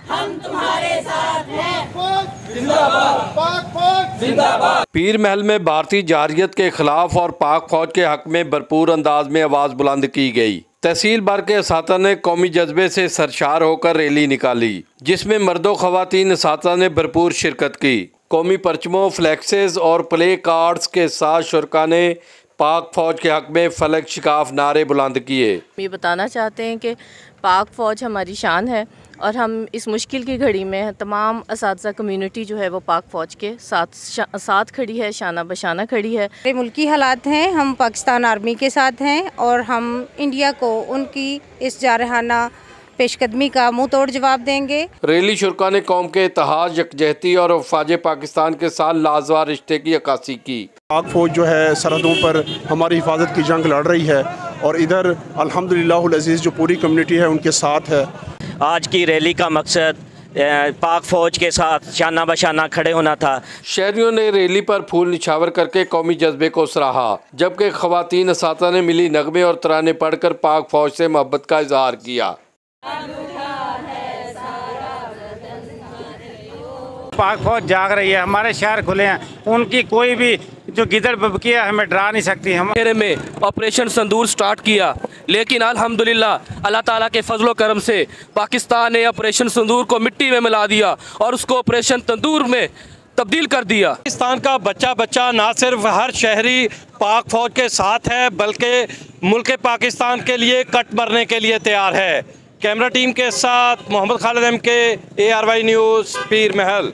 हम तुम्हारे साथ हैं। जिंदाबाद पाक फौज जिंदाबाद। पीर महल में भारतीय जारयत के खिलाफ और पाक फौज के हक में भरपूर अंदाज में आवाज बुलंद की गई। तहसील भर के असातिज़ा ने कौमी जज्बे से सरशार होकर रैली निकाली, जिसमें मर्दों खवातीन असातिज़ा ने भरपूर शिरकत की। कौमी परचमों, फ्लैक्सेस और प्ले कार्ड्स के साथ शुरका ने पाक फौज के हक में फलक शिकाफ नारे बुलंद किए। ये बताना चाहते हैं कि पाक फौज हमारी शान है और हम इस मुश्किल की घड़ी में तमाम असातिज़ा कम्युनिटी जो है वो पाक फौज के साथ खड़ी है, शाना बशाना खड़ी है। मुल्की हालात हैं, हम पाकिस्तान आर्मी के साथ हैं और हम इंडिया को उनकी इस जारहाना पेशकदमी का मुंह तोड़ जवाब देंगे। रैली शुरका ने कौम के इत्तेहाद, यकजहती और फौज पाकिस्तान के साथ लाजवाब रिश्ते की अक्कासी की। पाक फौज जो है सरहदों पर हमारी हिफाजत की जंग लड़ रही है और इधर अल्हम्दुलिल्लाह अज़ीज़ जो पूरी कम्युनिटी है उनके साथ है। आज की रैली का मकसद पाक फौज के साथ शाना बशाना खड़े होना था। शहरियों ने रैली पर फूल निछावर करके कौमी जज्बे को सराहा, जबकि खवातीन असातिज़ा ने मिली नगमे और तराने पढ़कर पाक फौज से मोहब्बत का इजहार किया। पाक फौज जाग रही है, हमारे शहर खुले हैं, उनकी कोई भी जो गिदड़ बबकिया हमें डरा नहीं सकती। हम में ऑपरेशन संदूर स्टार्ट किया, लेकिन अल्हम्दुलिल्लाह अल्लाह ताला के फजलो करम से पाकिस्तान ने ऑपरेशन संदूर को मिट्टी में मिला दिया और उसको ऑपरेशन तंदूर में तब्दील कर दिया। पाकिस्तान का बच्चा बच्चा ना सिर्फ हर शहरी पाक फौज के साथ है, बल्कि मुल्क पाकिस्तान के लिए कट मरने के लिए तैयार है। कैमरा टीम के साथ Mohammad Khalid MK, ARY news, Pir महल।